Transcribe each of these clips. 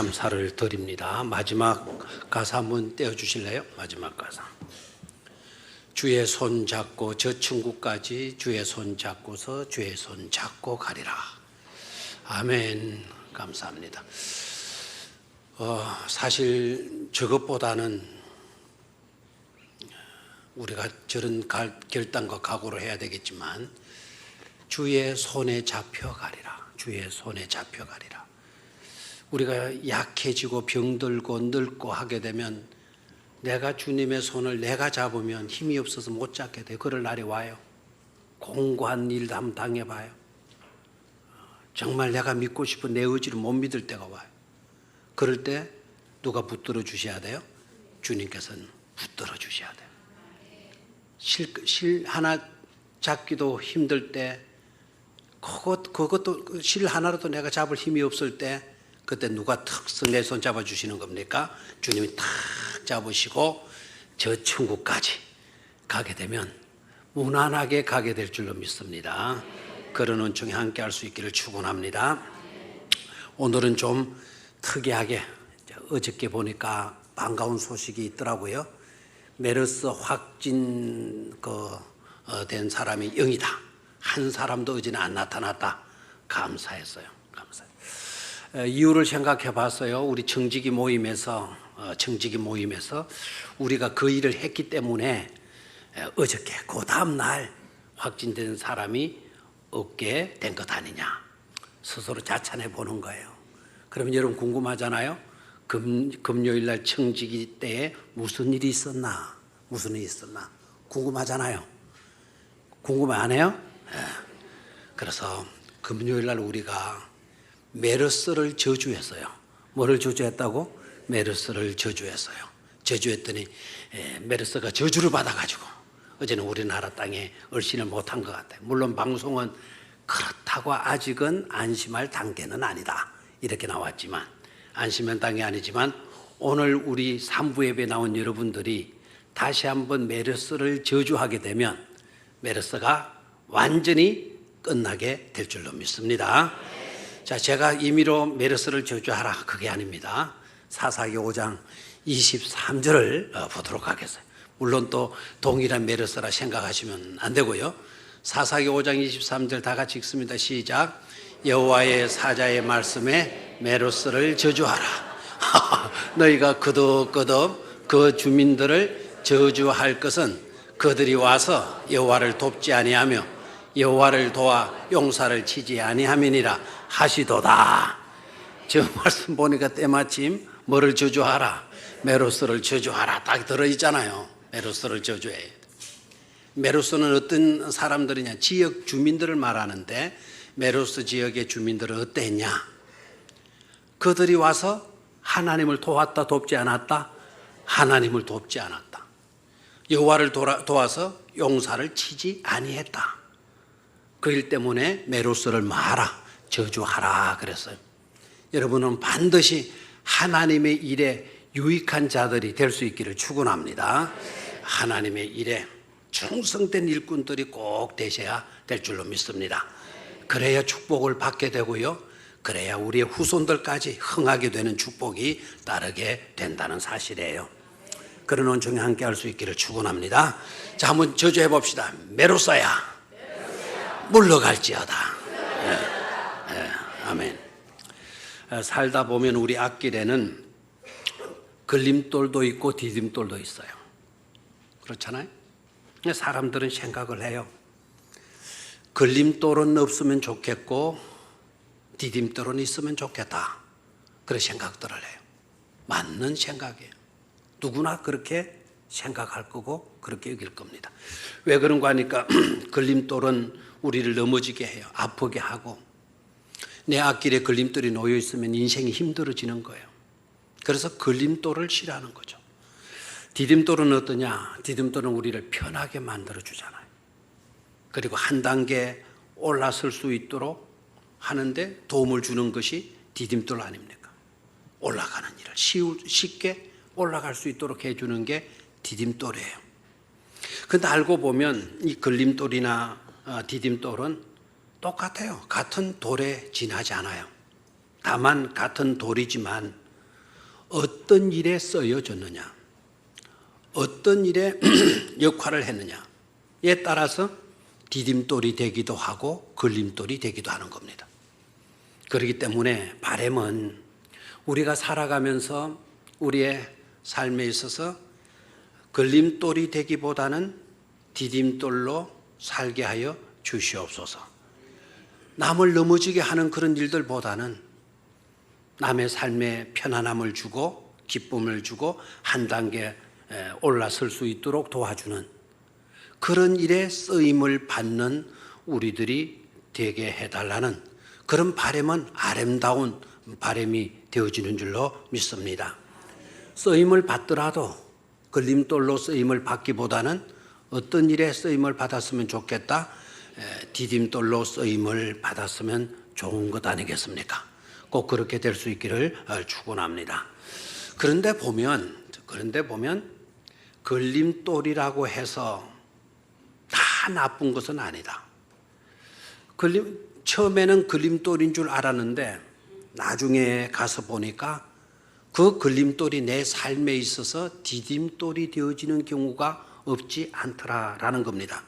감사를 드립니다. 마지막 가사 한번 떼어주실래요? 마지막 가사. 주의 손 잡고 저 천국까지 주의 손 잡고서 주의 손 잡고 가리라. 아멘. 감사합니다. 사실 저것보다는 우리가 저런 결단과 각오를 해야 되겠지만 주의 손에 잡혀가리라. 주의 손에 잡혀가리라. 우리가 약해지고 병들고 늙고 하게 되면 내가 주님의 손을 내가 잡으면 힘이 없어서 못 잡게 돼. 그럴 날이 와요. 공고한 일도 한번 당해봐요. 정말 내가 믿고 싶은 내 의지를 못 믿을 때가 와요. 그럴 때 누가 붙들어 주셔야 돼요? 주님께서는 붙들어 주셔야 돼요. 실 하나 잡기도 힘들 때, 그것도 실 하나라도 내가 잡을 힘이 없을 때, 그때 누가 턱 내 손 잡아주시는 겁니까? 주님이 탁 잡으시고 저 천국까지 가게 되면 무난하게 가게 될 줄로 믿습니다. 그런 은총에 함께 할 수 있기를 축원합니다. 오늘은 좀 특이하게 어저께 보니까 반가운 소식이 있더라고요. 메르스 확진 된 사람이 0이다. 한 사람도 어제는 안 나타났다. 감사했어요. 이유를 생각해 봤어요. 우리 청지기 모임에서 우리가 그 일을 했기 때문에 어저께 그 다음 날 확진된 사람이 없게 된 것 아니냐. 스스로 자찬해 보는 거예요. 그러면 여러분 궁금하잖아요. 금요일 날 청지기 때에 무슨 일이 있었나? 궁금하잖아요. 궁금 안 해요? 그래서 금요일 날 우리가 메르스를 저주했어요. 뭐를 저주했다고? 메르스를 저주했어요. 저주했더니 메르스가 저주를 받아가지고 어제는 우리나라 땅에 얼씬을 못한 것 같아요. 물론 방송은 그렇다고 아직은 안심할 단계는 아니다 이렇게 나왔지만, 안심한 단계 아니지만 오늘 우리 3부 예배 나온 여러분들이 다시 한번 메르스를 저주하게 되면 메르스가 완전히 끝나게 될 줄로 믿습니다. 자, 제가 임의로 메르스를 저주하라 그게 아닙니다. 사사기 5장 23절을 보도록 하겠어요. 물론 또 동일한 메르스라 생각하시면 안 되고요. 사사기 5장 23절 다 같이 읽습니다. 시작. 여호와의 사자의 말씀에 메르스를 저주하라. 너희가 거듭거듭 그 주민들을 저주할 것은 그들이 와서 여호와를 돕지 아니하며 여호와를 도와 용사를 치지 아니함이니라 하시도다. 저 말씀 보니까 때마침 뭐를 저주하라? 메르스를 저주하라 딱 들어있잖아요. 메르스를 저주해. 메르스는 어떤 사람들이냐? 지역 주민들을 말하는데 메르스 지역의 주민들은 어땠냐? 그들이 와서 하나님을 도왔다 돕지 않았다? 하나님을 돕지 않았다. 여호와를 도와서 용사를 치지 아니했다. 그 일 때문에 메르스를 마라, 저주하라 그랬어요. 여러분은 반드시 하나님의 일에 유익한 자들이 될 수 있기를 축원합니다. 하나님의 일에 충성된 일꾼들이 꼭 되셔야 될 줄로 믿습니다. 그래야 축복을 받게 되고요. 그래야 우리의 후손들까지 흥하게 되는 축복이 따르게 된다는 사실이에요. 그런 은총에 함께 할 수 있기를 축원합니다. 자, 한번 저주해 봅시다. 메르스야 물러갈지어다. 아멘. 살다 보면 우리 앞길에는 걸림돌도 있고 디딤돌도 있어요. 그렇잖아요. 사람들은 생각을 해요. 걸림돌은 없으면 좋겠고 디딤돌은 있으면 좋겠다. 그런 생각들을 해요. 맞는 생각이에요. 누구나 그렇게 생각할 거고 그렇게 여길 겁니다. 왜 그런가 하니까 걸림돌은 우리를 넘어지게 해요. 아프게 하고. 내 앞길에 걸림돌이 놓여 있으면 인생이 힘들어지는 거예요. 그래서 걸림돌을 싫어하는 거죠. 디딤돌은 어떠냐? 디딤돌은 우리를 편하게 만들어 주잖아요. 그리고 한 단계 올라설 수 있도록 하는데 도움을 주는 것이 디딤돌 아닙니까? 올라가는 일을 쉽게 올라갈 수 있도록 해주는 게 디딤돌이에요. 그런데 알고 보면 이 걸림돌이나 디딤돌은 똑같아요. 같은 돌에 지나지 않아요. 다만 같은 돌이지만 어떤 일에 쓰여졌느냐, 어떤 일에 역할을 했느냐에 따라서 디딤돌이 되기도 하고 걸림돌이 되기도 하는 겁니다. 그렇기 때문에 바람은 우리가 살아가면서 우리의 삶에 있어서 걸림돌이 되기보다는 디딤돌로 살게 하여 주시옵소서. 남을 넘어지게 하는 그런 일들보다는 남의 삶에 편안함을 주고 기쁨을 주고 한 단계 올라설 수 있도록 도와주는 그런 일에 쓰임을 받는 우리들이 되게 해달라는 그런 바람은 아름다운 바람이 되어지는 줄로 믿습니다. 쓰임을 받더라도 걸림돌로 쓰임을 받기보다는 어떤 일에 쓰임을 받았으면 좋겠다, 디딤돌로 쓰임을 받았으면 좋은 것 아니겠습니까? 꼭 그렇게 될 수 있기를 축원합니다. 그런데 보면 걸림돌이라고 해서 다 나쁜 것은 아니다. 처음에는 걸림돌인 줄 알았는데 나중에 가서 보니까 그 걸림돌이 내 삶에 있어서 디딤돌이 되어지는 경우가 없지 않더라라는 겁니다.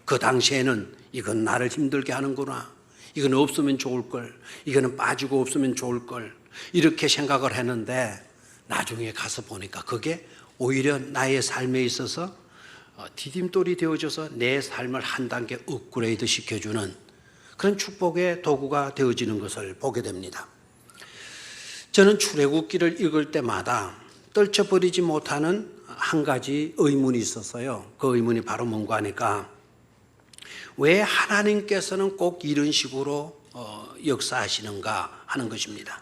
그 당시에는 이건 나를 힘들게 하는구나, 이건 없으면 좋을걸, 이거는 빠지고 없으면 좋을걸, 이렇게 생각을 했는데 나중에 가서 보니까 그게 오히려 나의 삶에 있어서 디딤돌이 되어져서 내 삶을 한 단계 업그레이드 시켜주는 그런 축복의 도구가 되어지는 것을 보게 됩니다. 저는 출애굽기를 읽을 때마다 떨쳐버리지 못하는 한 가지 의문이 있었어요. 그 의문이 바로 뭔가 하니까 왜 하나님께서는 꼭 이런 식으로 역사하시는가 하는 것입니다.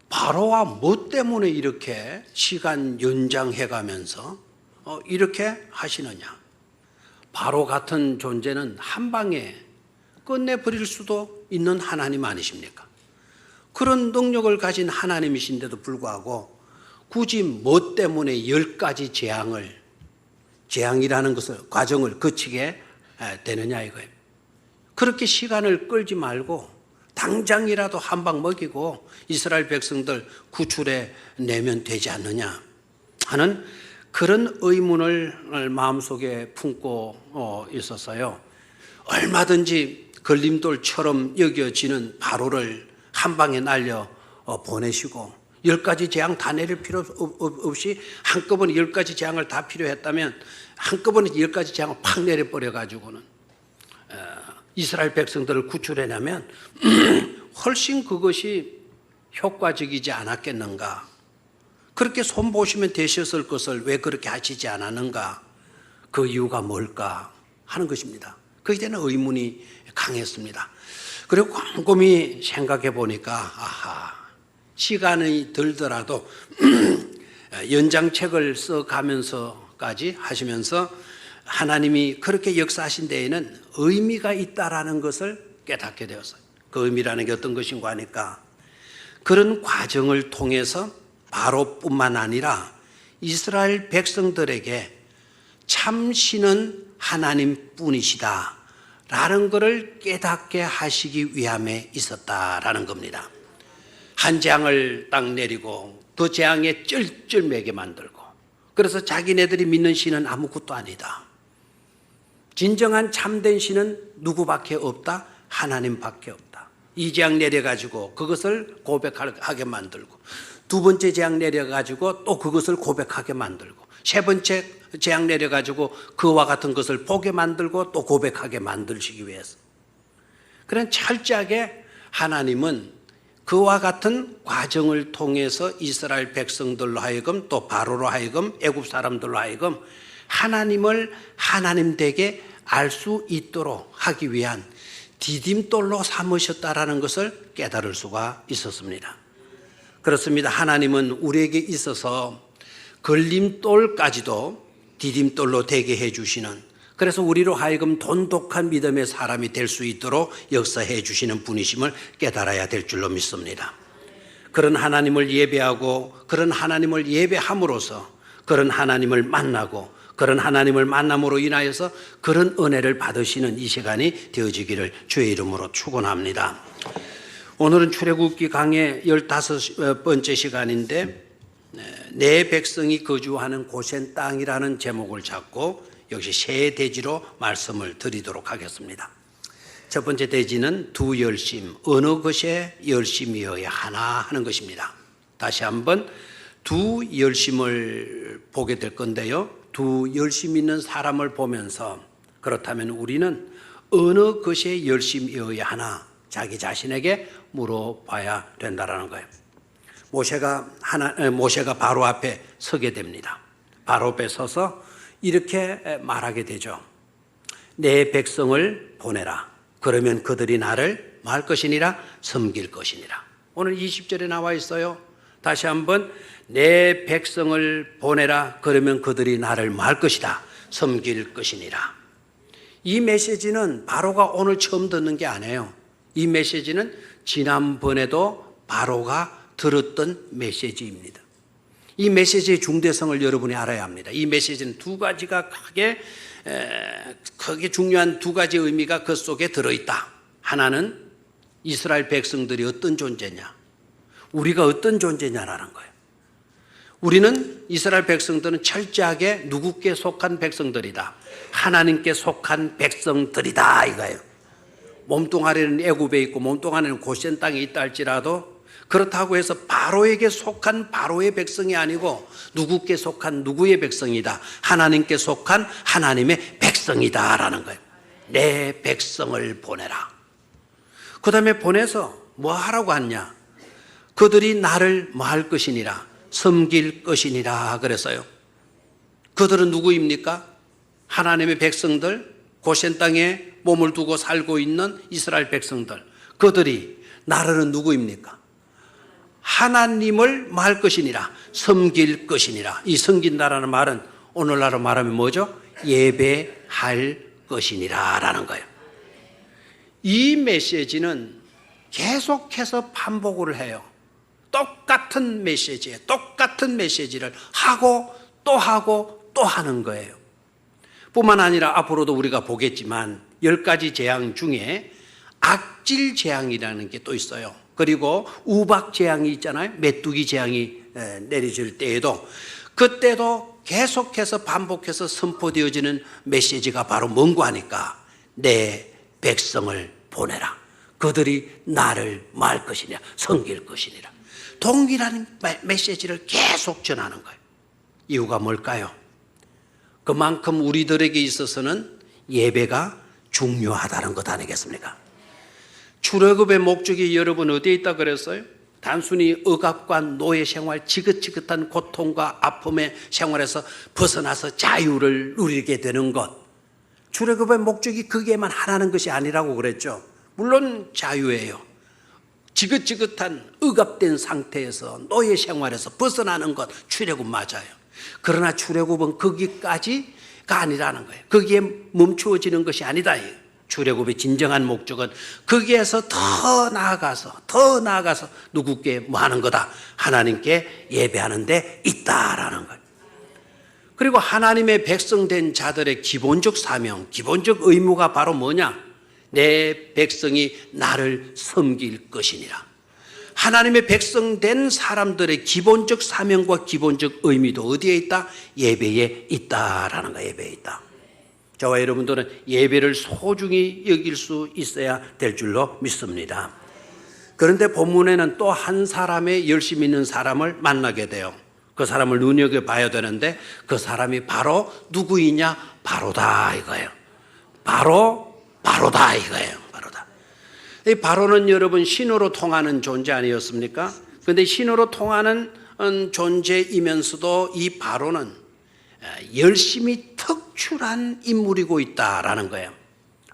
바로와 뭐 때문에 이렇게 시간 연장해 가면서 이렇게 하시느냐. 바로 같은 존재는 한 방에 끝내버릴 수도 있는 하나님 아니십니까? 그런 능력을 가진 하나님이신데도 불구하고 굳이 뭐 때문에 10가지 재앙이라는 것을 과정을 거치게 되느냐 이거예요. 그렇게 시간을 끌지 말고 당장이라도 한 방 먹이고 이스라엘 백성들 구출해 내면 되지 않느냐 하는 그런 의문을 마음속에 품고 있었어요. 얼마든지 걸림돌처럼 여겨지는 바로를 한 방에 날려 보내시고 10가지 재앙 다 내릴 필요 없이 한꺼번에 10가지 재앙을 다 필요했다면 한꺼번에 10가지 재앙을 팍 내려버려가지고는 이스라엘 백성들을 구출해내면 훨씬 그것이 효과적이지 않았겠는가. 그렇게 손보시면 되셨을 것을 왜 그렇게 하시지 않았는가. 그 이유가 뭘까 하는 것입니다. 거기에 대한 의문이 강했습니다. 그리고 곰곰이 생각해 보니까 아하, 시간이 들더라도 연장책을 써가면서까지 하시면서 하나님이 그렇게 역사하신 데에는 의미가 있다라는 것을 깨닫게 되었어요. 그 의미라는 게 어떤 것인가 하니까 그런 과정을 통해서 바로뿐만 아니라 이스라엘 백성들에게 참신은 하나님뿐이시다 라는 것을 깨닫게 하시기 위함에 있었다라는 겁니다. 한 재앙을 딱 내리고 그 재앙에 쩔쩔매게 만들고 그래서 자기네들이 믿는 신은 아무것도 아니다. 진정한 참된 신은 누구밖에 없다? 하나님밖에 없다. 이 재앙 내려가지고 그것을 고백하게 만들고 두 번째 재앙 내려가지고 또 그것을 고백하게 만들고 세 번째 재앙 내려가지고 그와 같은 것을 보게 만들고 또 고백하게 만들시기 위해서. 그런 철저하게 하나님은 그와 같은 과정을 통해서 이스라엘 백성들로 하여금 또 바로로 하여금 애굽 사람들로 하여금 하나님을 하나님 되게 알 수 있도록 하기 위한 디딤돌로 삼으셨다라는 것을 깨달을 수가 있었습니다. 그렇습니다. 하나님은 우리에게 있어서 걸림돌까지도 디딤돌로 되게 해주시는, 그래서 우리로 하여금 돈독한 믿음의 사람이 될 수 있도록 역사해 주시는 분이심을 깨달아야 될 줄로 믿습니다. 그런 하나님을 예배하고 그런 하나님을 예배함으로써 그런 하나님을 만나고 그런 하나님을 만남으로 인하여서 그런 은혜를 받으시는 이 시간이 되어지기를 주의 이름으로 축원합니다. 오늘은 출애굽기 강의 15번째 시간인데 내 백성이 거주하는 고센 땅이라는 제목을 잡고 역시 세 대지로 말씀을 드리도록 하겠습니다. 첫 번째 대지는 두 열심, 어느 것에 열심이어야 하나 하는 것입니다. 다시 한번 두 열심을 보게 될 건데요. 두 열심 있는 사람을 보면서 그렇다면 우리는 어느 것에 열심이어야 하나 자기 자신에게 물어봐야 된다라는 거예요. 모세가 바로 앞에 서게 됩니다. 바로 앞에 서서 이렇게 말하게 되죠. 내 백성을 보내라. 그러면 그들이 나를 뭐 할 것이니라? 섬길 것이니라. 오늘 20절에 나와 있어요. 다시 한번 내 백성을 보내라. 그러면 그들이 나를 뭐 할 것이다? 섬길 것이니라. 이 메시지는 바로가 오늘 처음 듣는 게 아니에요. 이 메시지는 지난번에도 바로가 들었던 메시지입니다. 이 메시지의 중대성을 여러분이 알아야 합니다. 이 메시지는 두 가지가 크게 중요한 두 가지 의미가 그 속에 들어있다. 하나는 이스라엘 백성들이 어떤 존재냐, 우리가 어떤 존재냐라는 거예요. 우리는 이스라엘 백성들은 철저하게 누구께 속한 백성들이다. 하나님께 속한 백성들이다 이거예요. 몸뚱아리는 애굽에 있고 몸뚱아리는 고센 땅에 있다 할지라도 그렇다고 해서 바로에게 속한 바로의 백성이 아니고 누구께 속한 누구의 백성이다. 하나님께 속한 하나님의 백성이다라는 거예요. 내 백성을 보내라. 그 다음에 보내서 뭐 하라고 하냐. 그들이 나를 뭐 할 것이니라. 섬길 것이니라 그랬어요. 그들은 누구입니까? 하나님의 백성들, 고센 땅에 몸을 두고 살고 있는 이스라엘 백성들. 그들이 나르는 누구입니까? 하나님을 뭐 할 것이니라. 섬길 것이니라. 이 섬긴다라는 말은 오늘날로 말하면 뭐죠? 예배할 것이니라 라는 거예요. 이 메시지는 계속해서 반복을 해요. 똑같은 메시지에 똑같은 메시지를 하고 또 하는 거예요. 뿐만 아니라 앞으로도 우리가 보겠지만 10가지 재앙 중에 악질 재앙이라는 게 또 있어요. 그리고 우박 재앙이 있잖아요. 메뚜기 재앙이 내려질 때에도 그때도 계속해서 반복해서 선포되어지는 메시지가 바로 뭔고 하니까 내 백성을 보내라. 그들이 나를 말 것이냐 섬길 것이니라. 동일한 메시지를 계속 전하는 거예요. 이유가 뭘까요? 그만큼 우리들에게 있어서는 예배가 중요하다는 것 아니겠습니까? 출애굽의 목적이 여러분 어디에 있다 그랬어요? 단순히 억압과 노예 생활, 지긋지긋한 고통과 아픔의 생활에서 벗어나서 자유를 누리게 되는 것. 출애굽의 목적이 거기에만 하나는 것이 아니라고 그랬죠. 물론 자유예요. 지긋지긋한 억압된 상태에서 노예 생활에서 벗어나는 것 출애굽 맞아요. 그러나 출애굽은 거기까지가 아니라는 거예요. 거기에 멈추어지는 것이 아니다. 출애굽의 진정한 목적은 거기에서 더 나아가서 누구께 뭐 하는 거다? 하나님께 예배하는 데 있다라는 거예요. 그리고 하나님의 백성된 자들의 기본적 사명, 기본적 의무가 바로 뭐냐? 내 백성이 나를 섬길 것이니라. 하나님의 백성된 사람들의 기본적 사명과 기본적 의미도 어디에 있다? 예배에 있다라는 거예요. 예배에 있다. 저와 여러분들은 예배를 소중히 여길 수 있어야 될 줄로 믿습니다. 그런데 본문에는 또 한 사람의 열심 있는 사람을 만나게 돼요. 그 사람을 눈여겨봐야 되는데 그 사람이 바로 누구이냐? 바로다 이거예요. 바로다 이거예요. 바로다. 이 바로는 여러분 신으로 통하는 존재 아니었습니까? 그런데 신으로 통하는 존재이면서도 이 바로는 열심히 특출한 인물이고 있다라는 거예요.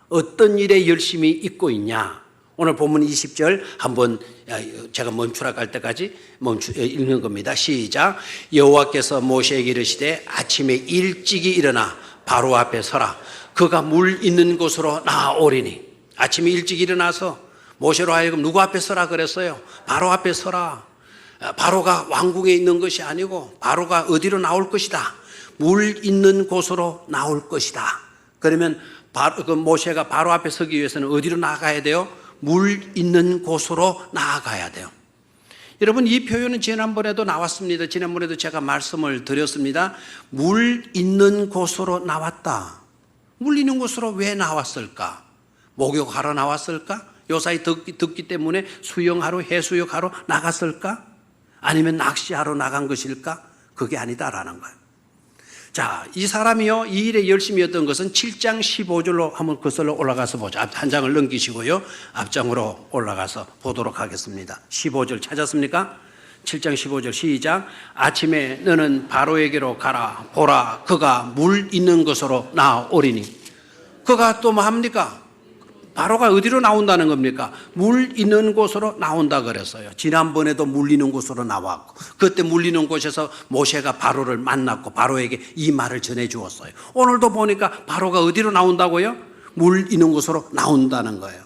어떤 일에 열심히 있고 있냐? 오늘 본문 20절 한번 제가 멈추라 갈 때까지 읽는 겁니다. 시작. 여호와께서 모세에게 이르시되 아침에 일찍이 일어나 바로 앞에 서라. 그가 물 있는 곳으로 나아오리니. 아침에 일찍 일어나서 모세로 하여금 누구 앞에 서라 그랬어요? 바로 앞에 서라. 바로가 왕궁에 있는 것이 아니고 바로가 어디로 나올 것이다? 물 있는 곳으로 나올 것이다. 그러면 모세가 바로 앞에 서기 위해서는 어디로 나가야 돼요? 물 있는 곳으로 나아가야 돼요. 여러분, 이 표현은 지난번에도 나왔습니다. 지난번에도 제가 말씀을 드렸습니다. 물 있는 곳으로 나왔다. 물 있는 곳으로 왜 나왔을까? 목욕하러 나왔을까? 요사이 덥기 때문에 수영하러, 해수욕하러 나갔을까? 아니면 낚시하러 나간 것일까? 그게 아니다라는 거예요. 자, 이 사람이요, 이 일에 열심히 했던 것은 7장 15절로 한번 그슬로 올라가서 보죠. 한 장을 넘기시고요, 앞장으로 올라가서 보도록 하겠습니다. 15절 찾았습니까? 7장 15절 시작. 아침에 너는 바로에게로 가라. 보라, 그가 물 있는 곳으로 나오리니. 그가 또 뭐 합니까? 바로가 어디로 나온다는 겁니까? 물 있는 곳으로 나온다 그랬어요. 지난번에도 물 있는 곳으로 나왔고, 그때 물 있는 곳에서 모세가 바로를 만났고 바로에게 이 말을 전해 주었어요. 오늘도 보니까 바로가 어디로 나온다고요? 물 있는 곳으로 나온다는 거예요.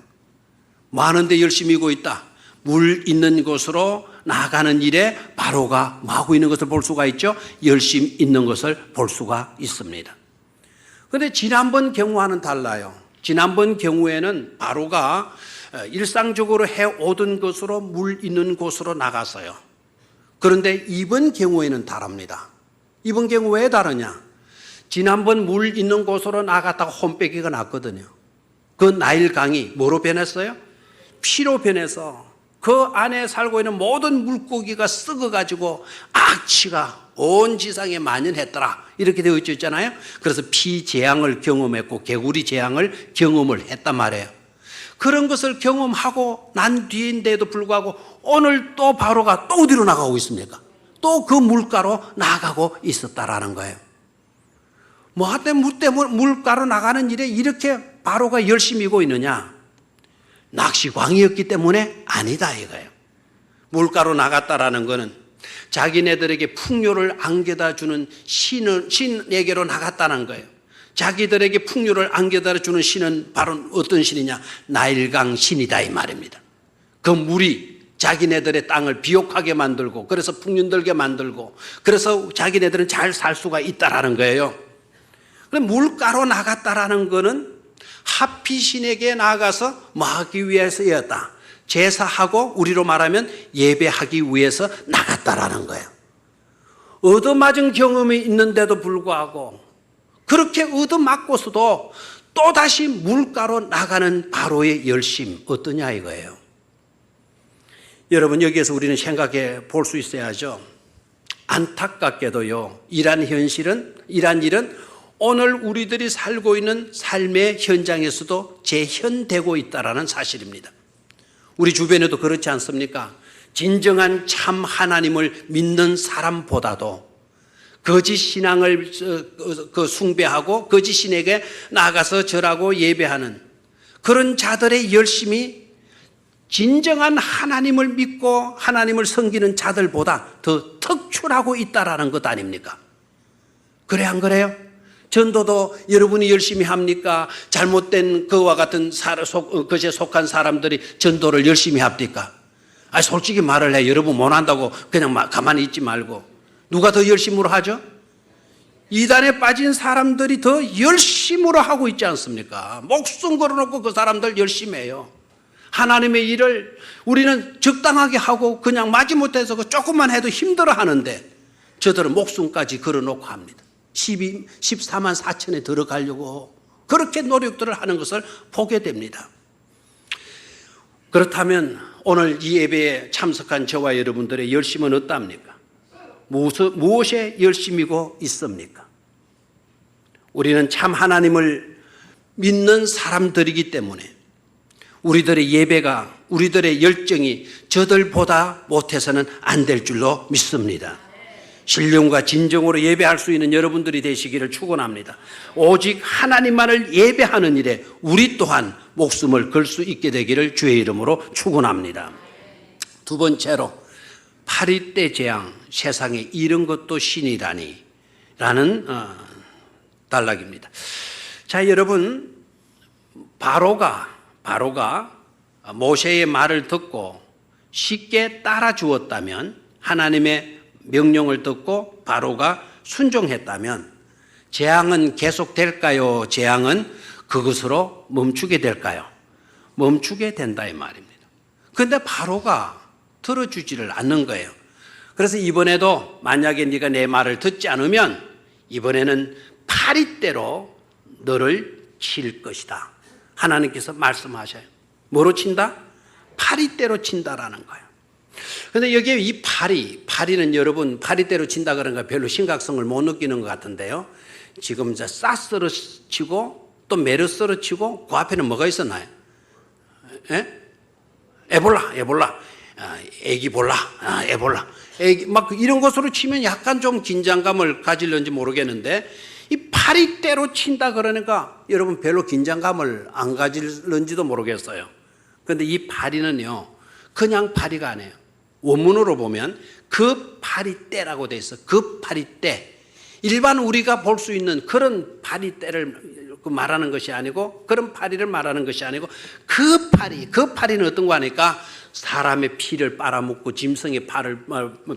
뭐 하는데 열심히 하고 있다. 물 있는 곳으로 나가는 일에 바로가 뭐 하고 있는 것을 볼 수가 있죠. 열심히 있는 것을 볼 수가 있습니다. 그런데 지난번 경우와는 달라요. 지난번 경우에는 바로가 일상적으로 해오던 것으로 물 있는 곳으로 나갔어요. 그런데 이번 경우에는 다릅니다. 이번 경우 왜 다르냐? 지난번 물 있는 곳으로 나갔다가 혼빼기가 났거든요. 그 나일강이 뭐로 변했어요? 피로 변해서 그 안에 살고 있는 모든 물고기가 썩어가지고 악취가 온 지상에 만연했더라. 이렇게 되어 있잖아요. 그래서 피 재앙을 경험했고 개구리 재앙을 경험을 했단 말이에요. 그런 것을 경험하고 난 뒤인데도 불구하고 오늘 또 바로가 또 어디로 나가고 있습니까? 또 그 물가로 나가고 있었다라는 거예요. 뭐 하여튼 물가로 나가는 일에 이렇게 바로가 열심히 하고 있느냐? 낚시광이었기 때문에 아니다 이거예요. 물가로 나갔다라는 것은 자기네들에게 풍요를 안겨다 주는 신에게로 나갔다는 거예요. 자기들에게 풍요를 안겨다 주는 신은 바로 어떤 신이냐? 나일강 신이다 이 말입니다. 그 물이 자기네들의 땅을 비옥하게 만들고 그래서 풍년들게 만들고 그래서 자기네들은 잘 살 수가 있다라는 거예요. 그럼 물가로 나갔다라는 것은 하피신에게 나가서 뭐 하기 위해서였다. 제사하고 우리로 말하면 예배하기 위해서 나갔다라는 거예요. 얻어맞은 경험이 있는데도 불구하고 그렇게 얻어맞고서도 또다시 물가로 나가는 바로의 열심 어떠냐 이거예요. 여러분 여기에서 우리는 생각해 볼 수 있어야죠. 안타깝게도요. 이란 일은 오늘 우리들이 살고 있는 삶의 현장에서도 재현되고 있다는 사실입니다. 우리 주변에도 그렇지 않습니까? 진정한 참 하나님을 믿는 사람보다도 거짓 신앙을 숭배하고 거짓 신에게 나가서 절하고 예배하는 그런 자들의 열심이 진정한 하나님을 믿고 하나님을 섬기는 자들보다 더 특출하고 있다라는 것 아닙니까? 그래 안 그래요? 전도도 여러분이 열심히 합니까? 잘못된 그와 같은 것에 속한 사람들이 전도를 열심히 합니까? 솔직히 말을 해. 여러분 못한다고 그냥 가만히 있지 말고. 누가 더 열심으로 하죠? 이단에 빠진 사람들이 더 열심으로 하고 있지 않습니까? 목숨 걸어놓고 그 사람들 열심히 해요. 하나님의 일을 우리는 적당하게 하고 그냥 마지못해서 조금만 해도 힘들어 하는데 저들은 목숨까지 걸어놓고 합니다. 14만 4천에 들어가려고 그렇게 노력들을 하는 것을 보게 됩니다. 그렇다면 오늘 이 예배에 참석한 저와 여러분들의 열심은 어떠합니까? 무엇에 열심이고 있습니까? 우리는 참 하나님을 믿는 사람들이기 때문에 우리들의 예배가 우리들의 열정이 저들보다 못해서는 안 될 줄로 믿습니다. 신령과 진정으로 예배할 수 있는 여러분들이 되시기를 축원합니다. 오직 하나님만을 예배하는 일에 우리 또한 목숨을 걸 수 있게 되기를 주의 이름으로 축원합니다. 두 번째로 파리 때 재앙 세상에 이런 것도 신이라니 라는 단락입니다. 자 여러분 바로가 모세의 말을 듣고 쉽게 따라 주었다면 하나님의 명령을 듣고 바로가 순종했다면 재앙은 계속될까요? 재앙은 그것으로 멈추게 될까요? 멈추게 된다 이 말입니다. 그런데 바로가 들어주지를 않는 거예요. 그래서 이번에도 만약에 네가 내 말을 듣지 않으면 이번에는 파리떼로 너를 칠 것이다. 하나님께서 말씀하셔요. 뭐로 친다? 파리떼로 친다라는 거예요. 그런데 여기에 이 파리는 여러분 파리떼로 친다 그런 거 별로 심각성을 못 느끼는 것 같은데요. 지금 이제 사스로 치고 또 메르스로 치고 그 앞에는 뭐가 있었나요? 에볼라, 애기볼라, 에볼라. 막 이런 것으로 치면 약간 좀 긴장감을 가질는지 모르겠는데 이 파리떼로 친다 그러니까 여러분 별로 긴장감을 안 가질는지도 모르겠어요. 그런데 이 파리는요, 그냥 파리가 아니에요. 원문으로 보면 그 파리떼라고 돼 있어. 그 파리떼. 일반 우리가 볼 수 있는 그런 파리떼를 말하는 것이 아니고 그런 파리를 말하는 것이 아니고 그 파리는 어떤 거 하니까 사람의 피를 빨아먹고 짐승의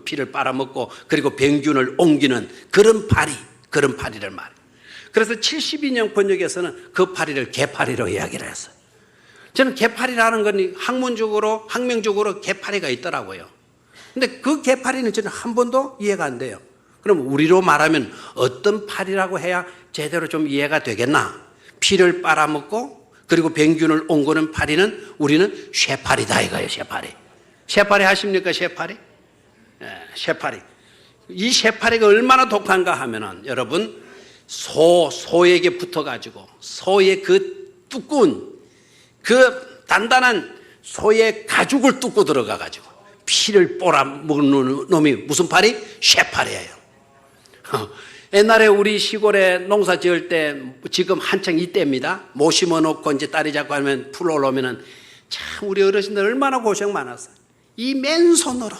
피를 빨아먹고 그리고 병균을 옮기는 그런 파리를 말해요. 그래서 72년 번역에서는 그 파리를 개파리로 이야기를 했어요. 저는 개파리라는 건 학명적으로 개파리가 있더라고요. 근데 그 개파리는 저는 한 번도 이해가 안 돼요. 그럼 우리로 말하면 어떤 파리라고 해야 제대로 좀 이해가 되겠나? 피를 빨아먹고 그리고 병균을 옮기는 파리는 우리는 쇠파리다 이거예요. 쇠파리 하십니까? 쇠파리? 쇠파리. 이 쇠파리가 얼마나 독한가 하면은 여러분 소에게 붙어가지고 소의 그 두꺼운 그 단단한 소의 가죽을 뚫고 들어가가지고 피를 빨아먹는 놈이 무슨 파리? 쇠파리예요. 옛날에 우리 시골에 농사 지을 때 지금 한창 이때입니다. 모 심어놓고 이제 딸이 자꾸 하면 풀 올라오면은 참 우리 어르신들 얼마나 고생 많았어요. 이 맨손으로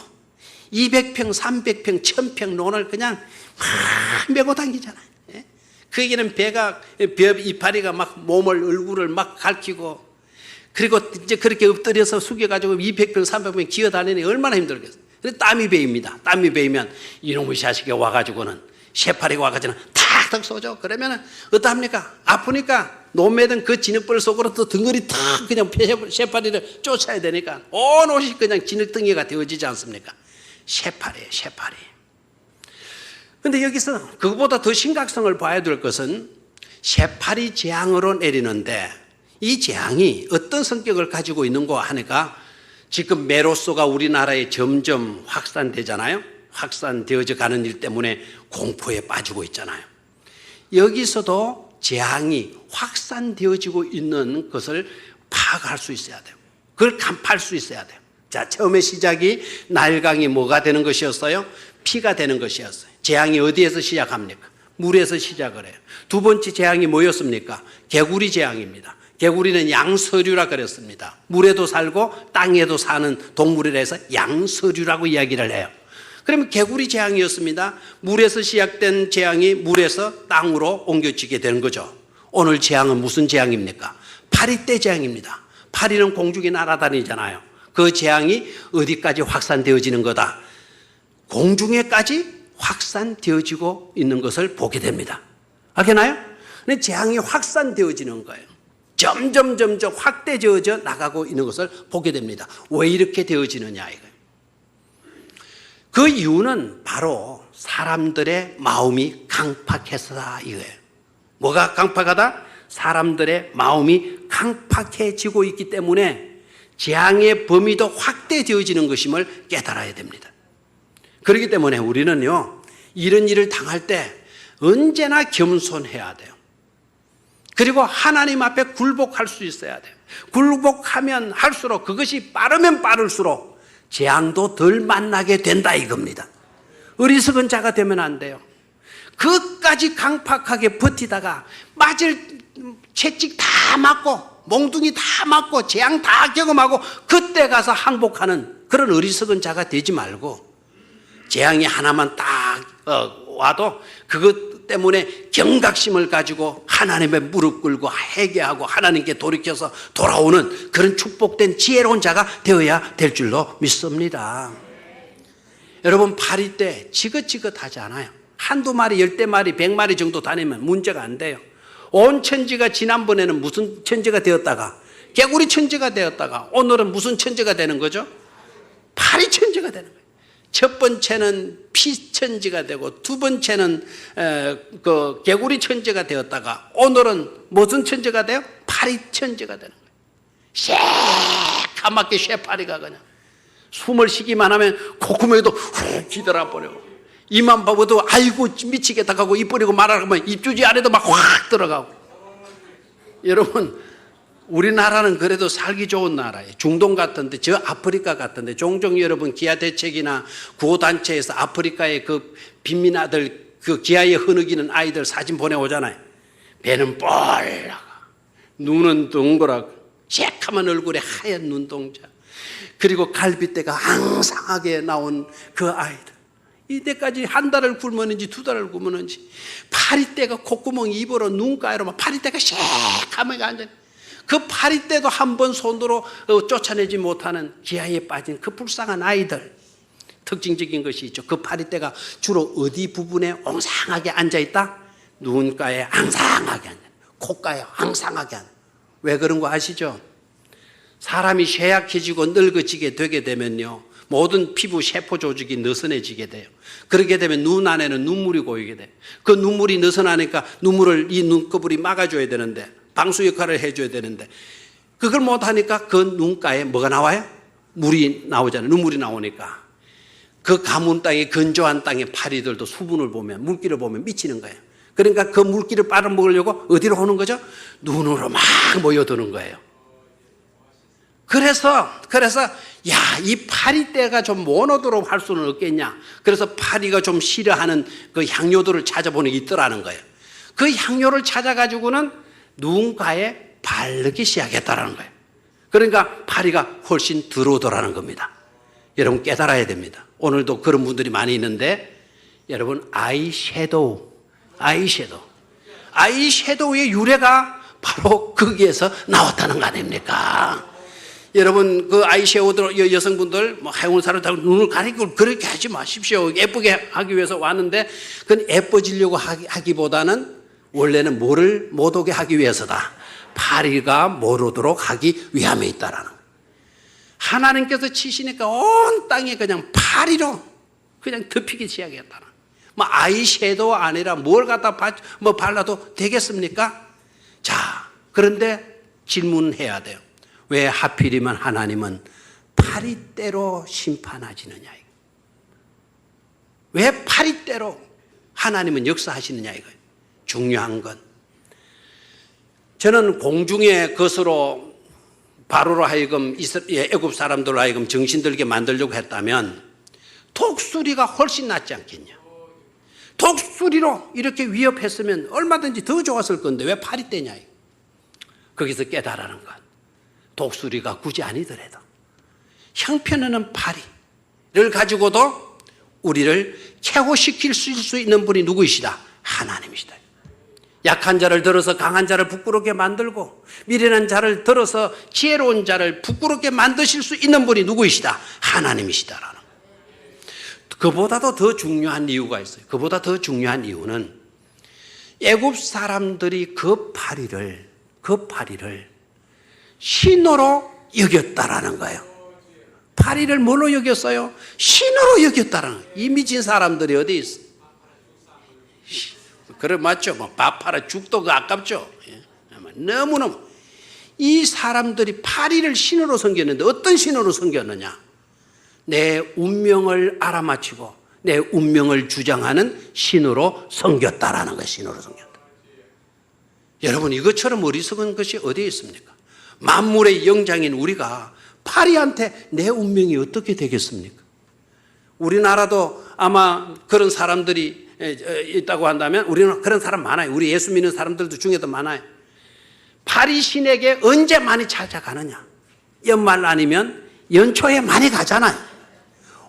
200평, 300평, 1000평 논을 그냥 막 메고 다니잖아요. 그 얘기는 이파리가 막 얼굴을 막 갈키고 그리고 이제 그렇게 엎드려서 숙여가지고 200평, 300평 기어다니니 얼마나 힘들겠어요. 그래서 땀이 배입니다. 땀이 배이면 이놈의 자식이 와가지고는 쇠파리가 와가지고는 탁탁 쏘죠. 그러면은 어떡합니까? 아프니까 노매든 그 진흙벌 속으로 또 등걸이 탁 그냥 쇠파리를 쫓아야 되니까 온 옷이 그냥 진흙덩이가 되어지지 않습니까? 쇠파리예요, 쇠파리. 근데 여기서 그것보다 더 심각성을 봐야 될 것은 쇠파리 재앙으로 내리는데 이 재앙이 어떤 성격을 가지고 있는가 하니까 지금 메로소가 우리나라에 점점 확산되잖아요. 확산되어져 가는 일 때문에 공포에 빠지고 있잖아요. 여기서도 재앙이 확산되어지고 있는 것을 파악할 수 있어야 돼요. 그걸 간파할 수 있어야 돼요. 자, 처음에 시작이 나일강이 뭐가 되는 것이었어요? 피가 되는 것이었어요. 재앙이 어디에서 시작합니까? 물에서 시작을 해요. 두 번째 재앙이 뭐였습니까? 개구리 재앙입니다. 개구리는 양서류라 그랬습니다. 물에도 살고 땅에도 사는 동물이라 해서 양서류라고 이야기를 해요. 그러면 개구리 재앙이었습니다. 물에서 시작된 재앙이 물에서 땅으로 옮겨지게 되는 거죠. 오늘 재앙은 무슨 재앙입니까? 파리떼 재앙입니다. 파리는 공중에 날아다니잖아요. 그 재앙이 어디까지 확산되어지는 거다? 공중에까지 확산되어지고 있는 것을 보게 됩니다. 알겠나요? 근데 재앙이 확산되어지는 거예요. 점점 확대되어져 나가고 있는 것을 보게 됩니다. 왜 이렇게 되어지느냐 이거예요. 그 이유는 바로 사람들의 마음이 강팍해서다 이거예요. 뭐가 강팍하다? 사람들의 마음이 강팍해지고 있기 때문에 재앙의 범위도 확대되어지는 것임을 깨달아야 됩니다. 그렇기 때문에 우리는요, 이런 일을 당할 때 언제나 겸손해야 돼요. 그리고 하나님 앞에 굴복할 수 있어야 돼요. 굴복하면 할수록 그것이 빠르면 빠를수록 재앙도 덜 만나게 된다 이겁니다. 어리석은 자가 되면 안 돼요. 그까지 강팍하게 버티다가 맞을 채찍 다 맞고 몽둥이 다 맞고 재앙 다 경험하고 그때 가서 항복하는 그런 어리석은 자가 되지 말고 재앙이 하나만 딱 와도 그것 때문에 경각심을 가지고 하나님의 무릎 꿇고 회개하고 하나님께 돌이켜서 돌아오는 그런 축복된 지혜로운 자가 되어야 될 줄로 믿습니다. 여러분 파리떼 지긋지긋하지 않아요. 한두 마리, 10마리, 100마리 정도 다니면 문제가 안 돼요. 온 천지가 지난번에는 무슨 천지가 되었다가 개구리 천지가 되었다가 오늘은 무슨 천지가 되는 거죠? 파리 천지가 되는 거예요. 첫 번째는 피 천지가 되고 두 번째는 그 개구리 천지가 되었다가 오늘은 무슨 천지가 돼요? 파리 천지가 되는 거예요. 새까맣게 쇠파리가 그냥 숨을 쉬기만 하면 콧구멍에도 훅 기들어 버려. 이만 봐도 아이고 미치겠다 하고 입 버리고 말하면 입주지 안에도 막 확 들어가고. 여러분, 우리나라는 그래도 살기 좋은 나라예요. 중동 같은데, 저 아프리카 같은데, 종종 여러분 기아대책이나 구호단체에서 아프리카의 그 빈민아들, 그 기아에 흐느끼는 아이들 사진 보내오잖아요. 배는 뻘나가, 눈은 동그랗고, 새카만 얼굴에 하얀 눈동자, 그리고 갈빗대가 앙상하게 나온 그 아이들. 이때까지 한 달을 굶었는지 두 달을 굶었는지 파리떼가 콧구멍 입으로 눈가에로 막 파리떼가 새카맣게 앉아. 그 파리떼도 한 번 손으로 쫓아내지 못하는 기아에 빠진 그 불쌍한 아이들. 특징적인 것이 있죠. 그 파리떼가 주로 어디 부분에 옹상하게 앉아있다? 눈가에 앙상하게 앉아, 콧가에 앙상하게 앉아. 왜 그런 거 아시죠? 사람이 쇠약해지고 늙어지게 되게 되면요, 모든 피부 세포 조직이 느슨해지게 돼요. 그렇게 되면 눈 안에는 눈물이 고이게 돼요. 그 눈물이 느슨하니까 눈물을 이 눈꺼풀이 막아줘야 되는데, 방수 역할을 해줘야 되는데, 그걸 못하니까 그 눈가에 뭐가 나와요? 물이 나오잖아요. 눈물이 나오니까 그 가문 땅에, 건조한 땅에 파리들도 수분을 보면, 물기를 보면 미치는 거예요. 그러니까 그 물기를 빨아먹으려고 어디로 오는 거죠? 눈으로 막 모여드는 거예요. 그래서 야, 이 파리떼가 좀 못 오도록 할 수는 없겠냐. 그래서 파리가 좀 싫어하는 그 향료들을 찾아보는 게 있더라는 거예요. 그 향료를 찾아가지고는 누군가에 바르기 시작했다는 거예요. 그러니까 파리가 훨씬 들어오더라는 겁니다. 여러분 깨달아야 됩니다. 오늘도 그런 분들이 많이 있는데, 여러분 아이섀도우의 유래가 바로 거기에서 나왔다는 거 아닙니까? 여러분 그 아이섀도우 여성분들 뭐 하용을 사람들 눈을 가리고 그렇게 하지 마십시오. 예쁘게 하기 위해서 왔는데 그건 예뻐지려고 하기보다는 원래는 뭐를 못 오게 하기 위해서다. 파리가 못 오도록 하기 위함에 있다라는 거예요. 하나님께서 치시니까 온 땅에 그냥 파리로 그냥 덮이기 시작했다는. 뭐 아이섀도우 아니라 뭘 갖다 발라도 되겠습니까? 자, 그런데 질문해야 돼요. 왜 하필이면 하나님은 파리떼로 심판하시느냐? 왜 파리떼로 하나님은 역사하시느냐 이거예요. 중요한 건, 저는 공중의 것으로 바로로 하여금 애굽 사람들로 하여금 정신들게 만들려고 했다면 독수리가 훨씬 낫지 않겠냐. 독수리로 이렇게 위협했으면 얼마든지 더 좋았을 건데 왜 파리떼냐. 거기서 깨달아는 것, 독수리가 굳이 아니더라도 형편없는 파리를 가지고도 우리를 최고시킬 수 있는 분이 누구이시다? 하나님이시다. 약한 자를 들어서 강한 자를 부끄럽게 만들고, 미련한 자를 들어서 지혜로운 자를 부끄럽게 만드실 수 있는 분이 누구이시다? 하나님이시다라는. 그보다도 더 중요한 이유가 있어요. 그보다 더 중요한 이유는 애굽 사람들이 그 파리를 신으로 여겼다라는 거예요. 파리를 뭘로 여겼어요? 신으로 여겼다라는 거예요. 이 미친 사람들이 어디 있어? 그래 맞죠? 뭐 밥 팔아 죽도 그 아깝죠. 너무너무 이 사람들이 파리를 신으로 섬겼는데 어떤 신으로 섬겼느냐? 내 운명을 알아맞히고 내 운명을 주장하는 신으로 섬겼다라는 거예요. 신으로 섬겼다. 여러분 이것처럼 어리석은 것이 어디에 있습니까? 만물의 영장인 우리가 파리한테 내 운명이 어떻게 되겠습니까? 우리나라도 아마 그런 사람들이 있다고 한다면, 우리는 그런 사람 많아요. 우리 예수 믿는 사람들도 중에도 많아요. 파리 신에게 언제 많이 찾아가느냐? 연말 아니면 연초에 많이 가잖아요.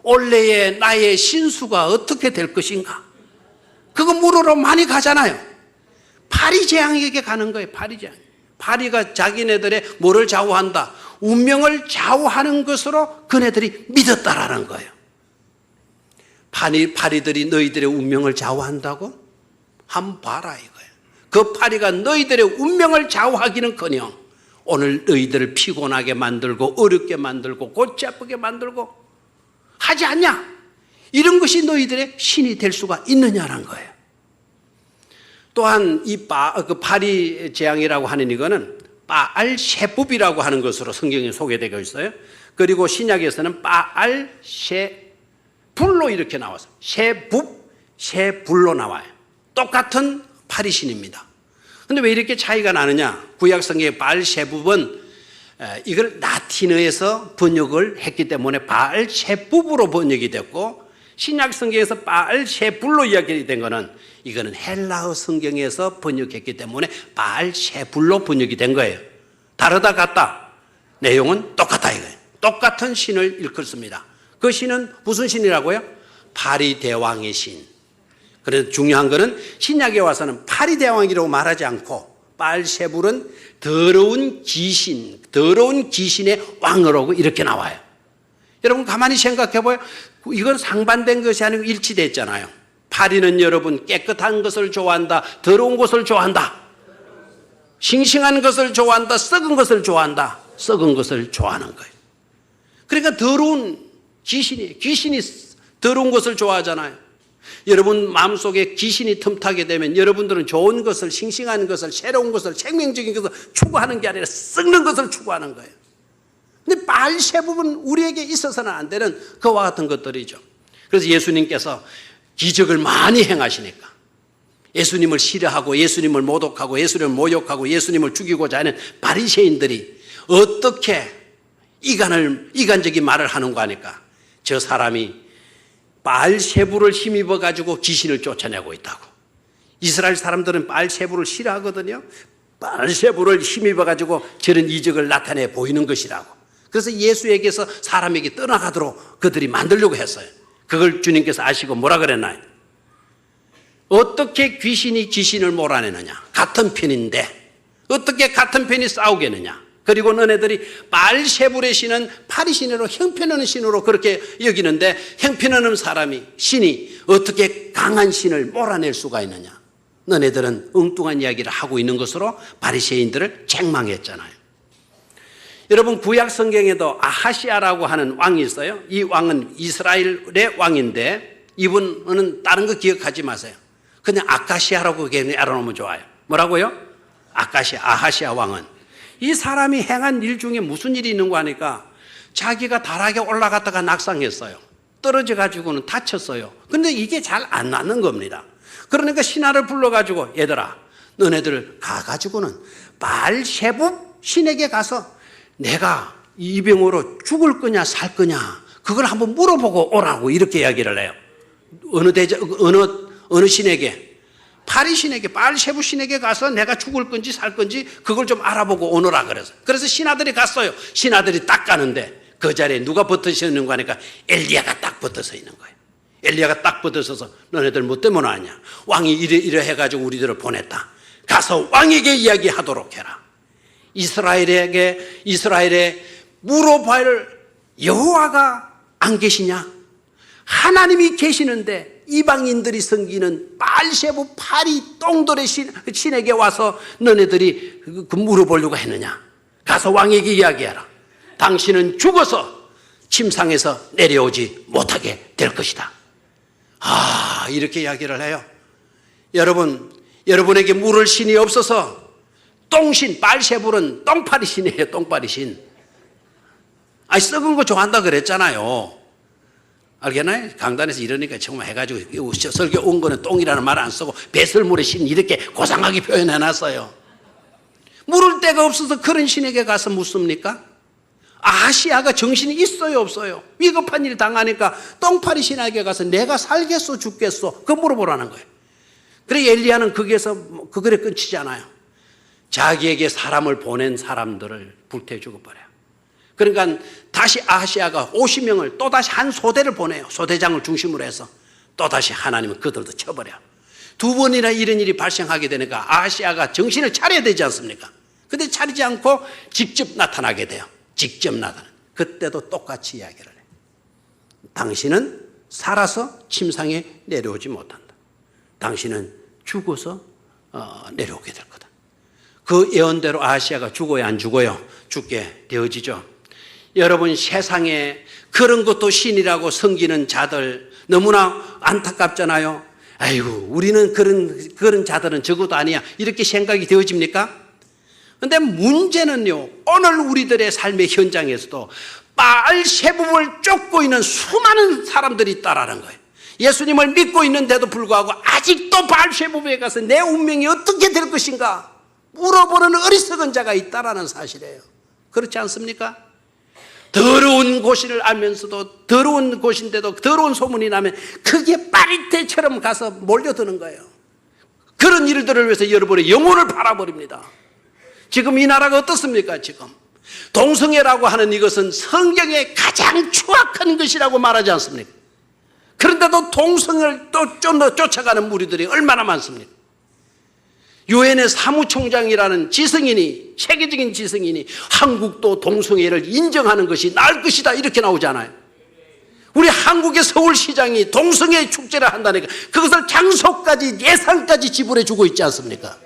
올해의 나의 신수가 어떻게 될 것인가? 그거 물으러 많이 가잖아요. 파리 재앙에게 가는 거예요. 파리 재앙. 파리가 자기네들의 뭐를 좌우한다? 운명을 좌우하는 것으로 그네들이 믿었다라는 거예요. 파리들이 너희들의 운명을 좌우한다고? 한번 봐라 이거예요. 그 파리가 너희들의 운명을 좌우하기는커녕 오늘 너희들을 피곤하게 만들고 어렵게 만들고 골치 아프게 만들고 하지 않냐? 이런 것이 너희들의 신이 될 수가 있느냐라는 거예요. 또한 이 파리 재앙이라고 하는 이거는 바알 셰붑이라고 하는 것으로 성경에 소개되고 있어요. 그리고 신약에서는 바알 셰불로 이렇게 나와서 셰붑, 셰불로 나와요. 똑같은 파리신입니다. 그런데 왜 이렇게 차이가 나느냐? 구약 성경의 바알 셰붑은 이걸 라틴어에서 번역을 했기 때문에 바알 셰붑으로 번역이 됐고, 신약 성경에서 바알 셰불로 이야기된 거는 이거는 헬라어 성경에서 번역했기 때문에 바알 셰불로 번역이 된 거예요. 다르다 같다. 내용은 똑같다 이거예요. 똑같은 신을 일컫습니다. 그 신은 무슨 신이라고요? 파리 대왕의 신. 그래서 중요한 것은 신약에 와서는 파리 대왕이라고 말하지 않고 바알 셰불은 더러운 귀신의 왕으로 이렇게 나와요. 여러분 가만히 생각해 봐요. 이건 상반된 것이 아니고 일치됐잖아요. 파리는 여러분 깨끗한 것을 좋아한다, 더러운 것을 좋아한다, 싱싱한 것을 좋아한다, 썩은 것을 좋아한다. 썩은 것을 좋아하는 거예요. 그러니까 더러운 귀신이 더러운 것을 좋아하잖아요. 여러분 마음속에 귀신이 틈타게 되면 여러분들은 좋은 것을, 싱싱한 것을, 새로운 것을, 생명적인 것을 추구하는 게 아니라 썩는 것을 추구하는 거예요. 근데 바알 셰붑은 우리에게 있어서는 안 되는 그와 같은 것들이죠. 그래서 예수님께서 기적을 많이 행하시니까 예수님을 싫어하고 예수님을 모독하고 예수님을 모욕하고 예수님을 죽이고자 하는 바리새인들이 어떻게 이간적인 말을 하는가 하니까 저 사람이 바알 셰불을 힘입어 가지고 귀신을 쫓아내고 있다고. 이스라엘 사람들은 바알 셰불을 싫어하거든요. 바알 셰불을 힘입어 가지고 저런 이적을 나타내 보이는 것이라고. 그래서 예수에게서 사람에게 떠나가도록 그들이 만들려고 했어요. 그걸 주님께서 아시고 뭐라 그랬나요? 어떻게 귀신이 귀신을 몰아내느냐? 같은 편인데 어떻게 같은 편이 싸우겠느냐? 그리고 너네들이 바알 셰불의 신은 파리신으로 형편없는 신으로 그렇게 여기는데 형편없는 신이 어떻게 강한 신을 몰아낼 수가 있느냐? 너네들은 엉뚱한 이야기를 하고 있는 것으로 바리새인들을 책망했잖아요. 여러분 구약 성경에도 아하시아라고 하는 왕이 있어요. 이 왕은 이스라엘의 왕인데 이분은 다른 거 기억하지 마세요. 그냥 아카시아라고 알아놓으면 좋아요. 뭐라고요? 아하시아 왕은 이 사람이 행한 일 중에 무슨 일이 있는가 하니까 자기가 다락에 올라갔다가 낙상했어요. 떨어져 가지고는 다쳤어요. 그런데 이게 잘 안 낫는 겁니다. 그러니까 신하를 불러가지고 얘들아 너네들 가가지고는 바알 셰붑 신에게 가서 내가 이 병으로 죽을 거냐 살 거냐 그걸 한번 물어보고 오라고 이렇게 이야기를 해요. 어느 신에게? 파리 신에게, 바알 셰붑 신에게 가서 내가 죽을 건지 살 건지 그걸 좀 알아보고 오너라 그래서. 그래서 신하들이 갔어요. 신하들이 딱 가는데 그 자리에 누가 붙어 있는 거 하니까 엘리야가 딱 붙어서 있는 거예요. 엘리야가 딱 붙어서서 너네들 뭐 때문에 왔냐? 왕이 이래 해가지고 우리들을 보냈다. 가서 왕에게 이야기하도록 해라. 이스라엘에 물어봐야 여호와가 안 계시냐? 하나님이 계시는데 이방인들이 섬기는 바알 셰붑 파리 똥돌의 신에게 와서 너네들이 물어보려고 했느냐? 가서 왕에게 이야기해라. 당신은 죽어서 침상에서 내려오지 못하게 될 것이다. 이렇게 이야기를 해요. 여러분에게 물을 신이 없어서 똥신, 바알 셰붑은 똥파리 신이에요. 똥파리 신. 썩은 거 좋아한다 그랬잖아요. 알겠나요? 강단에서 이러니까 정말 해가지고 설교 온 거는 똥이라는 말 안 쓰고 배설물의 신 이렇게 고상하게 표현해놨어요. 물을 데가 없어서 그런 신에게 가서 묻습니까? 아하시아가 정신이 있어요 없어요? 위급한 일 당하니까 똥파리 신에게 가서 내가 살겠소 죽겠소 그거 물어보라는 거예요. 그래 엘리야는 거기에서 그거에 끝이잖아요. 자기에게 사람을 보낸 사람들을 불태워 죽어버려요. 그러니까 다시 아하시아가 50명을 또다시 한 소대를 보내요. 소대장을 중심으로 해서 또다시 하나님은 그들도 쳐버려. 두 번이나 이런 일이 발생하게 되니까 아하시아가 정신을 차려야 되지 않습니까? 근데 차리지 않고 직접 나타나게 돼요. 직접 나타나. 그때도 똑같이 이야기를 해요. 당신은 살아서 침상에 내려오지 못한다. 당신은 죽어서 내려오게 될 거다. 그 예언대로 아하시아가 죽어요, 안 죽어요? 죽게 되어지죠. 여러분, 세상에 그런 것도 신이라고 섬기는 자들 너무나 안타깝잖아요. 아이고, 우리는 그런 자들은 적어도 아니야, 이렇게 생각이 되어집니까? 근데 문제는요, 오늘 우리들의 삶의 현장에서도 바알세붑을 쫓고 있는 수많은 사람들이 있다라는 거예요. 예수님을 믿고 있는데도 불구하고 아직도 바알세붑에 가서 내 운명이 어떻게 될 것인가 물어보는 어리석은 자가 있다라는 사실이에요. 그렇지 않습니까? 더러운 곳을 알면서도, 더러운 곳인데도 더러운 소문이 나면 그게 빠릿대처럼 가서 몰려드는 거예요. 그런 일들을 위해서 여러분의 영혼을 팔아버립니다. 지금 이 나라가 어떻습니까? 지금 동성애라고 하는 이것은 성경의 가장 추악한 것이라고 말하지 않습니까? 그런데도 동성애를 또 쫓아가는 무리들이 얼마나 많습니까? 유엔의 사무총장이라는 지성인이, 세계적인 지성인이 한국도 동성애를 인정하는 것이 나을 것이다 이렇게 나오잖아요. 우리 한국의 서울시장이 동성애 축제를 한다니까 그것을 장소까지 예산까지 지불해 주고 있지 않습니까?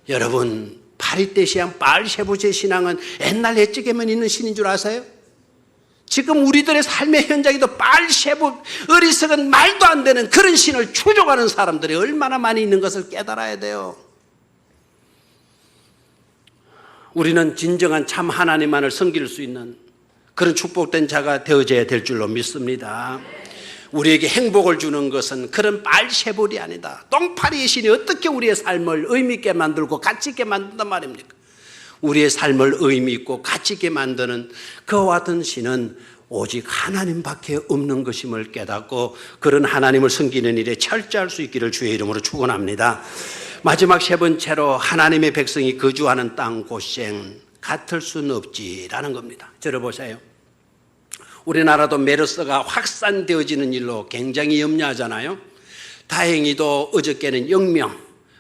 여러분, 파리떼 신앙, 바알세붑의 신앙은 옛날 옛적에만 있는 신인 줄 아세요? 지금 우리들의 삶의 현장에도 바알세붑, 어리석은 말도 안 되는 그런 신을 추종하는 사람들이 얼마나 많이 있는 것을 깨달아야 돼요. 우리는 진정한 참 하나님만을 섬길 수 있는 그런 축복된 자가 되어져야 될 줄로 믿습니다. 우리에게 행복을 주는 것은 그런 바알세붑이 아니다. 똥파리의 신이 어떻게 우리의 삶을 의미 있게 만들고 가치 있게 만든단 말입니까? 우리의 삶을 의미 있고 가치 있게 만드는 그와 같은 신은 오직 하나님밖에 없는 것임을 깨닫고 그런 하나님을 섬기는 일에 철저할 수 있기를 주의 이름으로 축원합니다. 마지막 세 번째로 하나님의 백성이 거주하는 땅 고생 같을 수는 없지라는 겁니다. 들어보세요. 우리나라도 메르스가 확산되어지는 일로 굉장히 염려하잖아요. 다행히도 어저께는 0명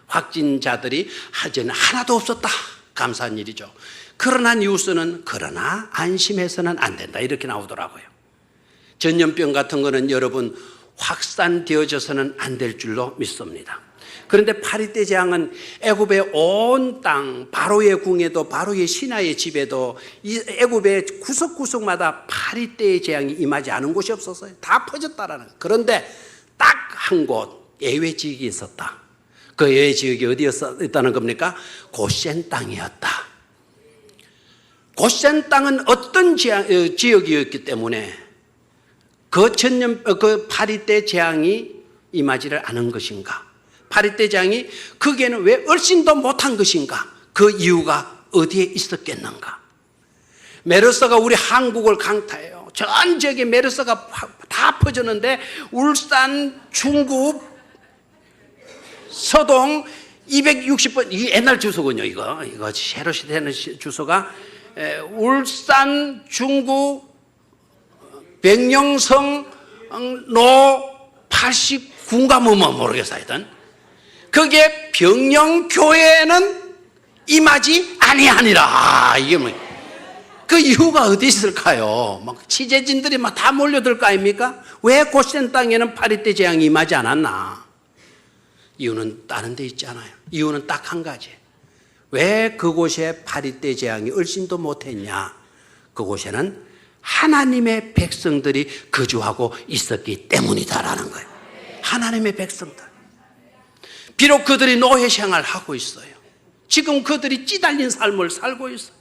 확진자들이 하나도 없었다. 감사한 일이죠. 그러나 뉴스는 그러나 안심해서는 안 된다 이렇게 나오더라고요. 전염병 같은 거는 여러분 확산되어져서는 안 될 줄로 믿습니다. 그런데 파리떼 재앙은 애굽의 온 땅, 바로의 궁에도 바로의 신하의 집에도 이 애굽의 구석구석마다 파리떼의 재앙이 임하지 않은 곳이 없었어요. 다 퍼졌다라는 거예요. 그런데 딱 한 곳 예외 지역이 있었다. 그 예외 지역이 어디였다는 겁니까? 고센 땅이었다. 고센 땅은 어떤 지역이었기 때문에 그 파리떼 재앙이 임하지를 않은 것인가? 파리떼 재앙이 거기에는 왜 얼씬도 못한 것인가? 그 이유가 어디에 있었겠는가? 메르스가 우리 한국을 강타해요. 전 지역에 메르스가 다 퍼졌는데 울산, 중구, 서동 260번, 이 옛날 주소군요. 이거 새로 되는 주소가 울산, 중구, 백령성, 노 89인가 뭐 모르겠어요. 하여튼 그게 병영교회는 임하지 아니하니라. 이게 뭐 그 이유가 어디 있을까요? 막 취재진들이 막 다 몰려들 거 아닙니까? 왜 고센 땅에는 파리떼 재앙이 임하지 않았나? 이유는 다른 데 있잖아요. 이유는 딱 한 가지. 왜 그곳에 파리떼 재앙이 얼씬도 못했냐? 그곳에는 하나님의 백성들이 거주하고 있었기 때문이다라는 거예요. 하나님의 백성들. 비록 그들이 노예 생활을 하고 있어요. 지금 그들이 찌달린 삶을 살고 있어요.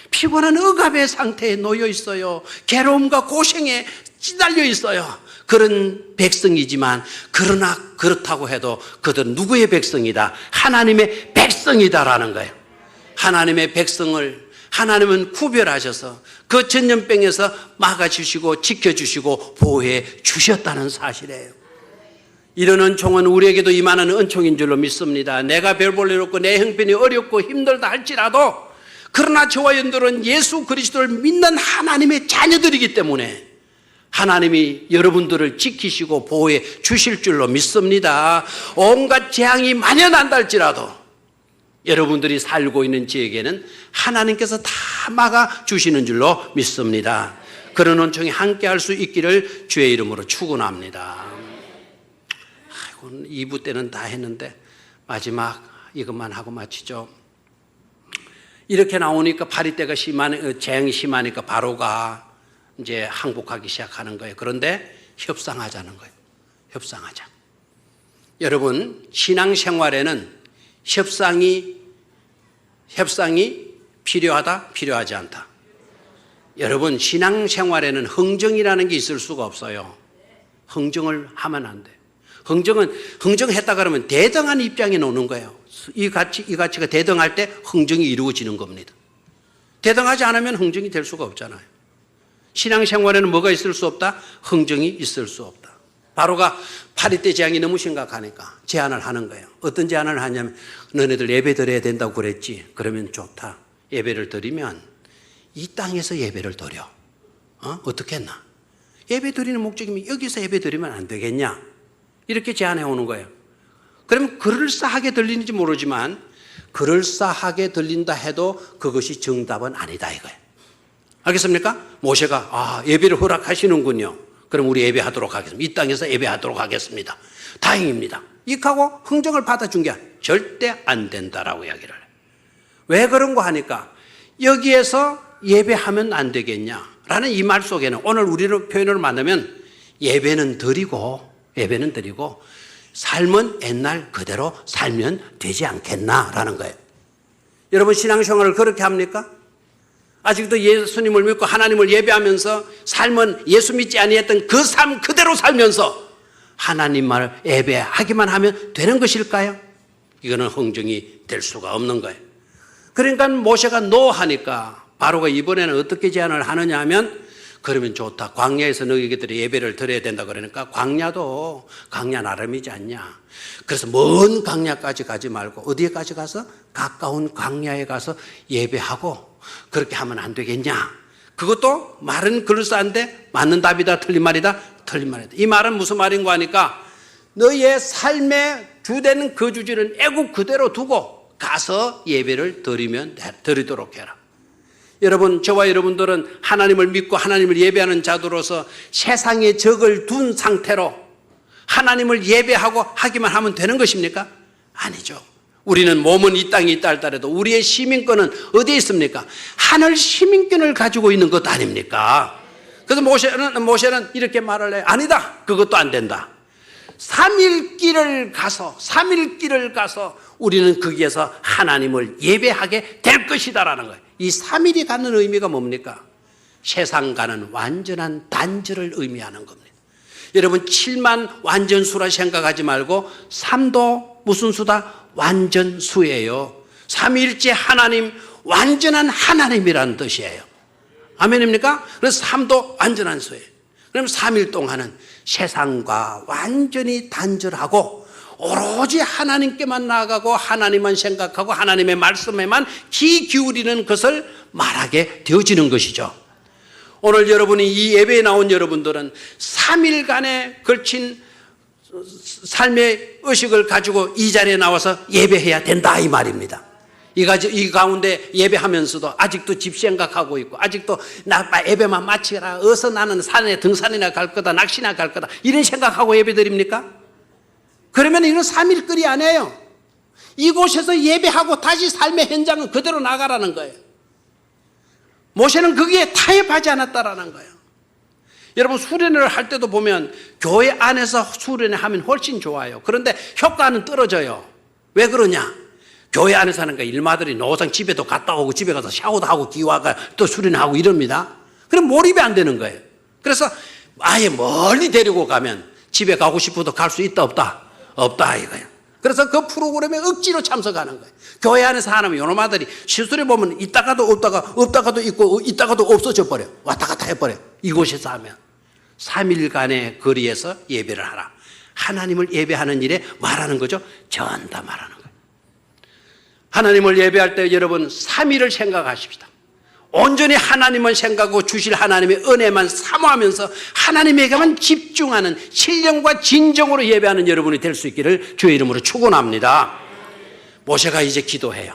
피곤한 억압의 상태에 놓여 있어요. 괴로움과 고생에 찌달려 있어요. 그런 백성이지만 그러나 그렇다고 해도 그들은 누구의 백성이다? 하나님의 백성이다라는 거예요. 하나님의 백성을 하나님은 구별하셔서 그 전염병에서 막아주시고 지켜주시고 보호해 주셨다는 사실이에요. 이런 은총은 우리에게도 임하는 은총인 줄로 믿습니다. 내가 별 볼 일 없고 내 형편이 어렵고 힘들다 할지라도 그러나 저와 여러분들은 예수 그리스도를 믿는 하나님의 자녀들이기 때문에 하나님이 여러분들을 지키시고 보호해 주실 줄로 믿습니다. 온갖 재앙이 만연한다 할지라도 여러분들이 살고 있는 지역에는 하나님께서 다 막아주시는 줄로 믿습니다. 그런 은총이 함께 할 수 있기를 주의 이름으로 축원합니다. 2부 때는 다 했는데 마지막 이것만 하고 마치죠. 이렇게 나오니까 파리떼가 재앙이 심하니까 바로가 이제 항복하기 시작하는 거예요. 그런데 협상하자는 거예요. 협상하자. 여러분, 신앙생활에는 협상이 필요하다, 필요하지 않다. 여러분, 신앙생활에는 흥정이라는 게 있을 수가 없어요. 흥정을 하면 안 돼. 흥정했다 그러면 대등한 입장에 놓는 거예요. 이 가치가 대등할 때 흥정이 이루어지는 겁니다. 대등하지 않으면 흥정이 될 수가 없잖아요. 신앙생활에는 뭐가 있을 수 없다? 흥정이 있을 수 없다. 바로가 파리떼 재앙이 너무 심각하니까 제안을 하는 거예요. 어떤 제안을 하냐면, 너네들 예배 드려야 된다고 그랬지? 그러면 좋다. 예배를 드리면 이 땅에서 예배를 드려. 어떻게 했나? 예배 드리는 목적이면 여기서 예배 드리면 안 되겠냐? 이렇게 제안해 오는 거예요. 그러면 그럴싸하게 들리는지 모르지만, 그럴싸하게 들린다 해도 그것이 정답은 아니다 이거예요. 알겠습니까? 모세가 예배를 허락하시는군요. 그럼 우리 예배하도록 하겠습니다. 이 땅에서 예배하도록 하겠습니다. 다행입니다. 이하고 흥정을 받아준 게 절대 안 된다라고 이야기를 해요. 왜 그런가 하니까, 여기에서 예배하면 안 되겠냐라는 이 말 속에는, 오늘 우리는 표현을 만나면 예배는 드리고 삶은 옛날 그대로 살면 되지 않겠나라는 거예요. 여러분, 신앙생활을 그렇게 합니까? 아직도 예수님을 믿고 하나님을 예배하면서 삶은 예수 믿지 아니했던 그 삶 그대로 살면서 하나님을 예배하기만 하면 되는 것일까요? 이거는 흥정이 될 수가 없는 거예요. 그러니까 모세가 노하니까 바로가 이번에는 어떻게 제안을 하느냐 하면, 그러면 좋다. 광야에서 너희들이 예배를 드려야 된다 그러니까, 광야도 광야 나름이지 않냐. 그래서 먼 광야까지 가지 말고 어디에까지 가서? 가까운 광야에 가서 예배하고, 그렇게 하면 안 되겠냐. 그것도 말은 그럴싸한데 맞는 답이다, 틀린 말이다, 틀린 말이다. 이 말은 무슨 말인가 하니까, 너희의 삶의 주되는 그 주지는 애국 그대로 두고 가서 예배를 드리도록 해라. 여러분, 저와 여러분들은 하나님을 믿고 하나님을 예배하는 자들로서 세상에 적을 둔 상태로 하나님을 예배하고 하기만 하면 되는 것입니까? 아니죠. 우리는 몸은 이 땅에 있다 할지라도 우리의 시민권은 어디에 있습니까? 하늘 시민권을 가지고 있는 것 아닙니까? 그래서 모세는 이렇게 말을 해요. 아니다. 그것도 안 된다. 3일 길을 가서 우리는 거기에서 하나님을 예배하게 될 것이다라는 거예요. 이 3일이 갖는 의미가 뭡니까? 세상과는 완전한 단절을 의미하는 겁니다. 여러분, 7만 완전수라 생각하지 말고 3도 무슨 수다? 완전수예요. 3일째 하나님, 완전한 하나님이라는 뜻이에요. 아멘입니까? 그래서 3도 완전한 수예요. 그럼 3일 동안은 세상과 완전히 단절하고 오로지 하나님께만 나아가고 하나님만 생각하고 하나님의 말씀에만 귀 기울이는 것을 말하게 되어지는 것이죠. 오늘 여러분이 이 예배에 나온 여러분들은 3일간에 걸친 삶의 의식을 가지고 이 자리에 나와서 예배해야 된다 이 말입니다. 이 가운데 예배하면서도 아직도 집 생각하고 있고, 아직도 나 예배만 마치라, 어서 나는 산에 등산이나 갈 거다, 낚시나 갈 거다, 이런 생각하고 예배 드립니까? 그러면 이건 3일 거리 아니에요. 이곳에서 예배하고 다시 삶의 현장은 그대로 나가라는 거예요. 모세는 거기에 타협하지 않았다라는 거예요. 여러분, 수련회를 할 때도 보면 교회 안에서 수련회 하면 훨씬 좋아요. 그런데 효과는 떨어져요. 왜 그러냐? 교회 안에서 하는 거, 일마들이 노상 집에도 갔다 오고 집에 가서 샤워도 하고 기와가 또 수련하고 이럽니다. 그럼 몰입이 안 되는 거예요. 그래서 아예 멀리 데리고 가면 집에 가고 싶어도 갈 수 있다 없다? 없다 이거예요. 그래서 그 프로그램에 억지로 참석하는 거예요. 교회 안에서 하는 요놈아들이 시술에 보면 있다가도 없다가도 있고 있다가도 없어져 버려. 왔다 갔다 해버려. 이곳에서 하면 3일간의 거리에서 예배를 하라. 하나님을 예배하는 일에 말하는 거죠. 전담하라는 거예요. 하나님을 예배할 때 여러분 3일을 생각하십시다. 온전히 하나님을 생각하고 주실 하나님의 은혜만 사모하면서 하나님에게만 집중하는 신령과 진정으로 예배하는 여러분이 될 수 있기를 주의 이름으로 축원합니다. 모세가 이제 기도해요.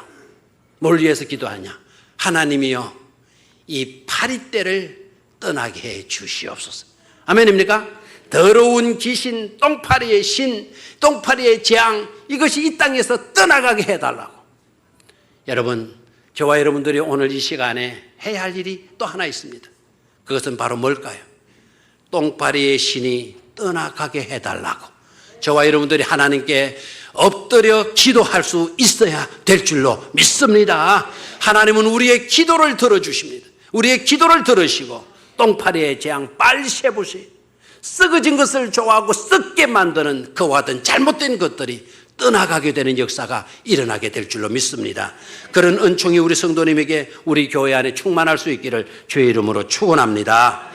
뭘 위해서 기도하냐? 하나님이여, 이 파리떼를 떠나게 해 주시옵소서. 아멘입니까? 더러운 귀신, 똥파리의 신, 똥파리의 재앙, 이것이 이 땅에서 떠나가게 해달라고. 여러분, 저와 여러분들이 오늘 이 시간에 해야 할 일이 또 하나 있습니다. 그것은 바로 뭘까요? 똥파리의 신이 떠나가게 해달라고 저와 여러분들이 하나님께 엎드려 기도할 수 있어야 될 줄로 믿습니다. 하나님은 우리의 기도를 들어주십니다. 우리의 기도를 들으시고 똥파리의 재앙 빨세부시 썩어진 것을 좋아하고 썩게 만드는 그와 같은 잘못된 것들이 떠나가게 되는 역사가 일어나게 될 줄로 믿습니다. 그런 은총이 우리 성도님에게 우리 교회 안에 충만할 수 있기를 주의 이름으로 축원합니다.